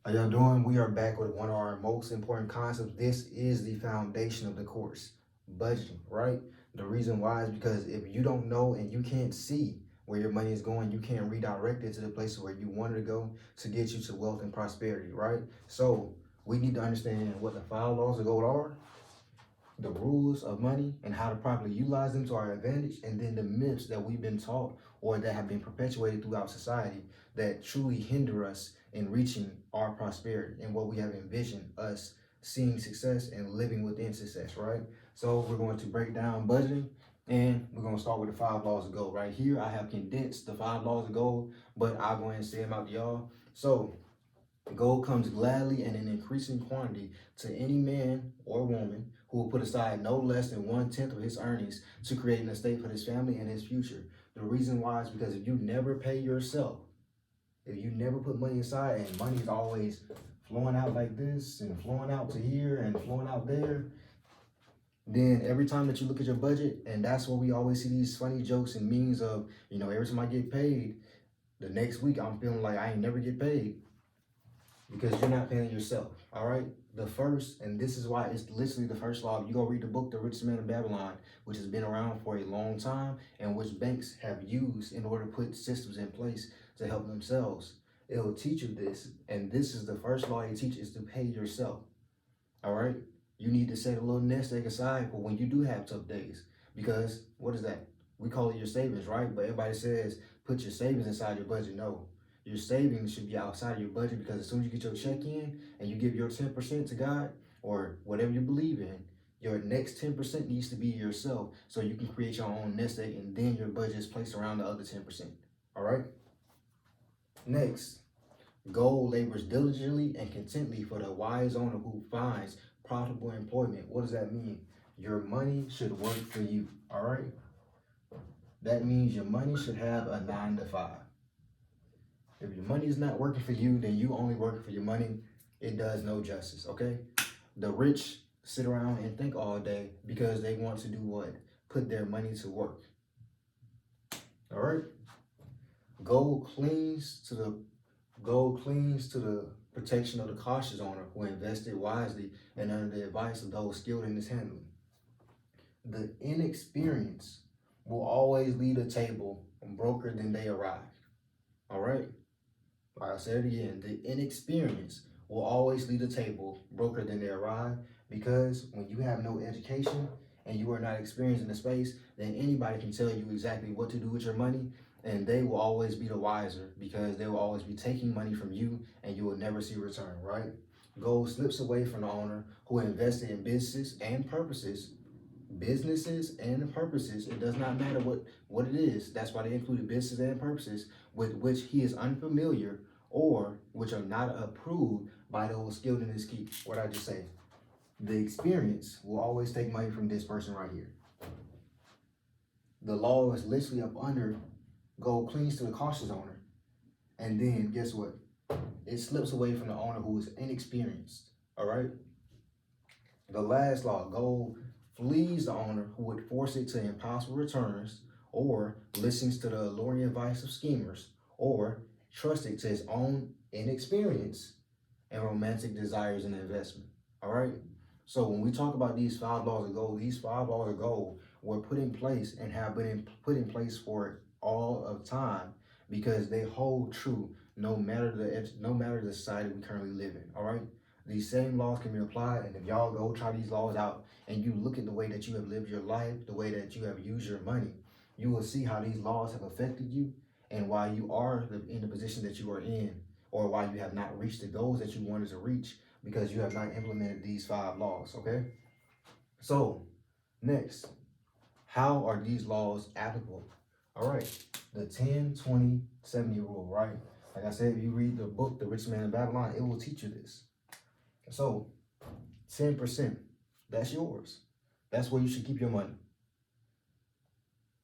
How y'all doing? We are back with one of our most important concepts. This is the foundation of the course, budgeting, right? The reason why is because if you don't know and you can't see where your money is going, you can't redirect it to the places where you wanted to go to get you to wealth and prosperity, right? So we need to understand what the 5 laws of gold are, the rules of money and how to properly utilize them to our advantage, and then the myths that we've been taught or that have been perpetuated throughout society that truly hinder us in reaching our prosperity and what we have envisioned us seeing success and living within success, right? So we're going to break down budgeting, and we're going to start with the 5 laws of gold. Right here I have condensed the 5 laws of gold, but I'll go ahead and say them out to y'all. So gold comes gladly and in increasing quantity to any man or woman who will put aside no less than 1/10 of his earnings to create an estate for his family and his future. The reason why is because if you never pay yourself, if you never put money aside and money is always flowing out like this and flowing out to here and flowing out there, then every time that you look at your budget, and that's where we always see these funny jokes and memes of, every time I get paid, the next week I'm feeling like I ain't never get paid because you're not paying yourself. All right. The first, and this is why it's literally the first law. You go read the book, The Richest Man in Babylon, which has been around for a long time and which banks have used in order to put systems in place to help themselves. It'll teach you this. And this is the first law they teach is to pay yourself. All right. You need to set a little nest egg aside for when you do have tough days. Because what is that? We call it your savings, right? But everybody says put your savings inside your budget. No, your savings should be outside of your budget because as soon as you get your check in and you give your 10% to God or whatever you believe in, your next 10% needs to be yourself so you can create your own nest egg and then your budget is placed around the other 10%. All right. Next, gold labors diligently and contently for the wise owner who finds profitable employment. What does that mean? Your money should work for you. All right. That means your money should have a 9 to 5. If your money is not working for you, then you only working for your money. It does no justice, okay? The rich sit around and think all day because they want to do what? Put their money to work. All right? Gold clings to the gold clings to the protection of the cautious owner who invested wisely and under the advice of those skilled in his handling. The inexperienced will always leave a table broker than they arrived. All right? Like I said it again, the inexperienced will always leave the table broker than they arrive because when you have no education and you are not experienced in the space, then anybody can tell you exactly what to do with your money and they will always be the wiser because they will always be taking money from you and you will never see return, right? Gold slips away from the owner who invested in businesses and purposes. It does not matter what it is. That's why they included business and purposes with which he is unfamiliar or which are not approved by those skilled in his key. What I just say? The experience will always take money from this person right here. The law is literally up under gold clings to the cautious owner. And then guess what? It slips away from the owner who is inexperienced. All right. The last law, gold flees the owner who would force it to impossible returns or listens to the alluring advice of schemers or trusts it to his own inexperience and romantic desires in investment. All right. So when we talk about these 5 laws of gold, these 5 laws of gold were put in place and have been put in place for all of time because they hold true no matter the society we currently live in. All right. These same laws can be applied, and if y'all go try these laws out and you look at the way that you have lived your life, the way that you have used your money, you will see how these laws have affected you and why you are in the position that you are in, or why you have not reached the goals that you wanted to reach because you have not implemented these 5 laws, okay? So, next, how are these laws applicable? All right, the 10-20-70 rule, right? Like I said, if you read the book, The Richest Man in Babylon, it will teach you this. So 10%, that's yours. That's where you should keep your money.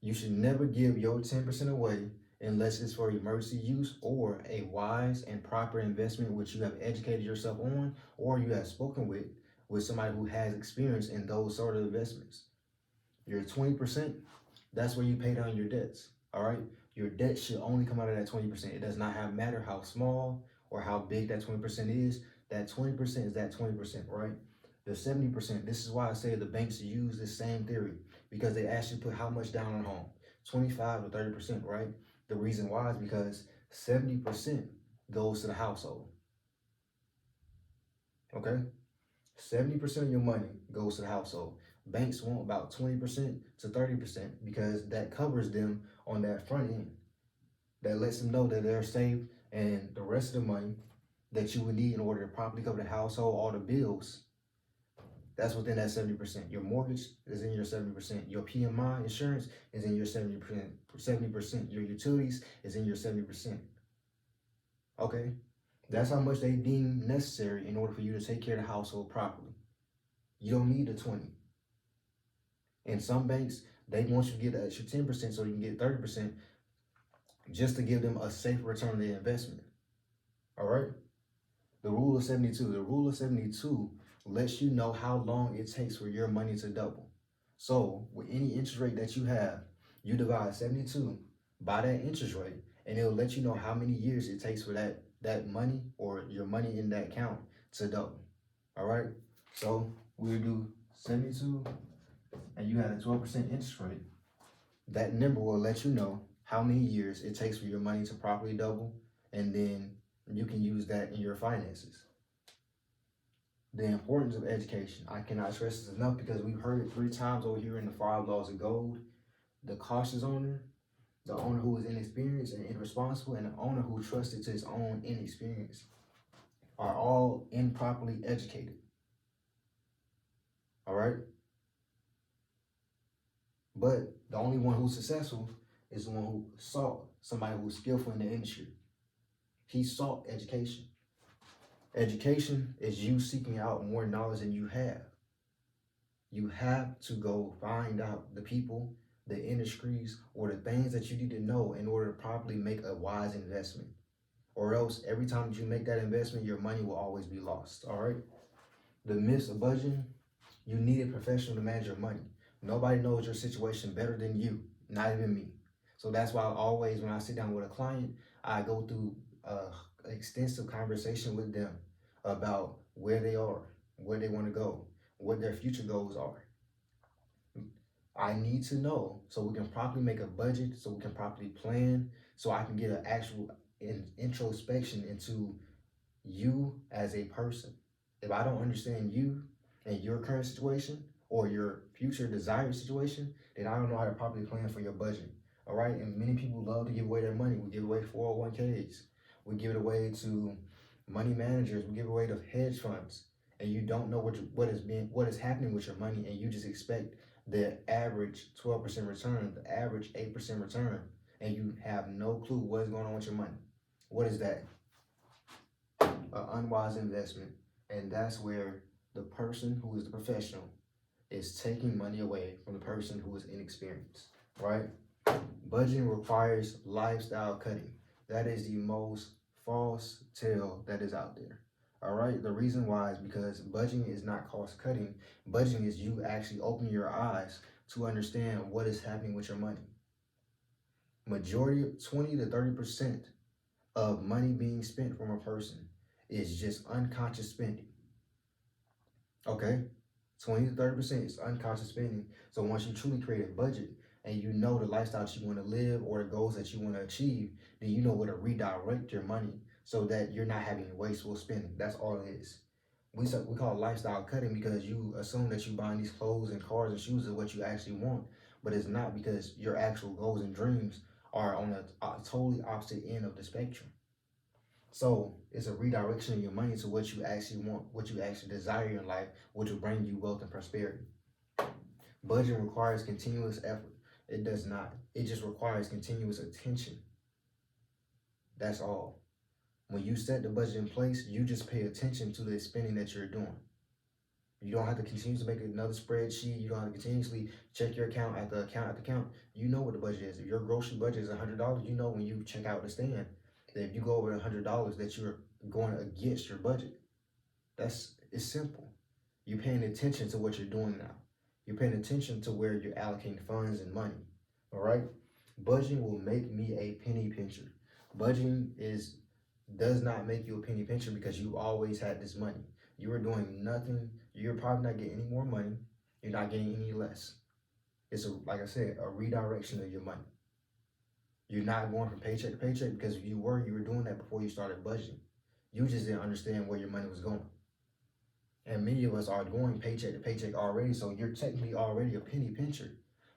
You should never give your 10% away unless it's for emergency use or a wise and proper investment which you have educated yourself on or you have spoken with somebody who has experience in those sort of investments. Your 20%, that's where you pay down your debts. All right. Your debt should only come out of that 20%. It does not have matter how small or how big that 20% is, that 20% is that 20%, right? The 70%, this is why I say the banks use this same theory, because they actually put how much down on home? 25 to 30%, right? The reason why is because 70% goes to the household, okay? 70% of your money goes to the household. Banks want about 20% to 30% because that covers them on that front end. That lets them know that they're safe, and the rest of the money that you would need in order to properly cover the household, all the bills, that's within that 70%. Your mortgage is in your 70%. Your PMI insurance is in your 70%. 70%. Your utilities is in your 70%. Okay? That's how much they deem necessary in order for you to take care of the household properly. You don't need the 20. And some banks, they want you to get the extra 10% so you can get 30% just to give them a safe return on their investment. All right? The rule of 72. The rule of 72 lets you know how long it takes for your money to double. So with any interest rate that you have, you divide 72 by that interest rate, and it'll let you know how many years it takes for that money or your money in that account to double. All right? So we'll do 72, and you had a 12% interest rate. That number will let you know how many years it takes for your money to properly double, and then you can use that in your finances. The importance of education. I cannot stress this enough because we've heard it 3 times over here in the 5 laws of gold. The cautious owner, the owner who is inexperienced and irresponsible, and the owner who trusted to his own inexperience are all improperly educated. All right? But the only one who's successful is the one who sought somebody who's skillful in the industry. He sought education. Education is you seeking out more knowledge than you have. You have to go find out the people, the industries, or the things that you need to know in order to properly make a wise investment. Or else, every time you make that investment, your money will always be lost. All right? The myths of budgeting, you need a professional to manage your money. Nobody knows your situation better than you, not even me. So that's why always when I sit down with a client, I go through an extensive conversation with them about where they are, where they want to go, what their future goals are. I need to know so we can properly make a budget, so we can properly plan, so I can get an actual introspection into you as a person. If I don't understand you and your current situation or your future desired situation, then I don't know how to properly plan for your budget. All right, and many people love to give away their money. We give away 401ks. We give it away to money managers. We give away to hedge funds, and you don't know what is happening with your money, and you just expect the average 12% return, the average 8% return, and you have no clue what is going on with your money. What is that? An unwise investment, and that's where the person who is the professional is taking money away from the person who is inexperienced, right? Budgeting requires lifestyle cutting. That is the most false tale that is out there. All right. The reason why is because budgeting is not cost cutting. Budgeting is you actually opening your eyes to understand what is happening with your money. Majority, 20 to 30% of money being spent from a person is just unconscious spending. Okay. 20 to 30% is unconscious spending. So once you truly create a budget and you know the lifestyle that you want to live or the goals that you want to achieve, then you know where to redirect your money so that you're not having wasteful spending. That's all it is. We call it lifestyle cutting because you assume that you buying these clothes and cars and shoes is what you actually want, but it's not, because your actual goals and dreams are on a totally opposite end of the spectrum. So it's a redirection of your money to what you actually want, what you actually desire in life, which will bring you wealth and prosperity. Budgeting requires continuous effort. It does not. It just requires continuous attention. That's all. When you set the budget in place, you just pay attention to the spending that you're doing. You don't have to continue to make another spreadsheet. You don't have to continuously check your account after account after account. You know what the budget is. If your grocery budget is $100, you know when you check out the stand that if you go over $100 that you're going against your budget. It's simple. You're paying attention to what you're doing now. You're paying attention to where you're allocating funds and money. All right? Budgeting will make me a penny pincher. Budgeting is does not make you a penny pincher because you always had this money. You are doing nothing. You're probably not getting any more money. You're not getting any less. It's like I said, a redirection of your money. You're not going from paycheck to paycheck because if you were doing that before you started budgeting. You just didn't understand where your money was going. And many of us are going paycheck to paycheck already, so you're technically already a penny pincher.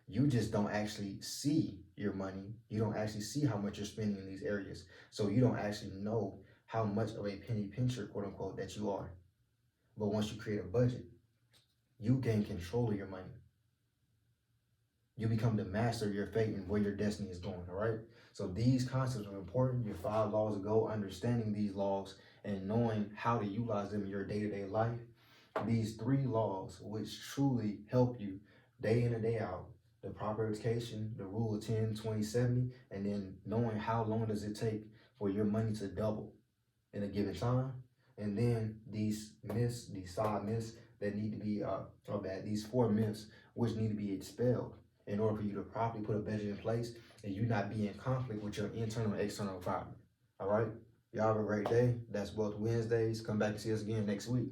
You just don't actually see your money. You don't actually see how much you're spending in these areas. So you don't actually know how much of a penny pincher, quote unquote, that you are. But once you create a budget, you gain control of your money. You become the master of your fate and where your destiny is going, all right? So these concepts are important. Your 5 laws of go, understanding these laws and knowing how to utilize them in your day-to-day life. These 3 laws, which truly help you day in and day out, the proper education, the rule of 10, 20, 70, and then knowing how long does it take for your money to double in a given time. And then these myths, these 5 myths that need to be, these 4 myths which need to be expelled in order for you to properly put a budget in place and you not be in conflict with your internal and external environment. All right? Y'all have a great day. That's Wealth Wednesdays. Come back and see us again next week.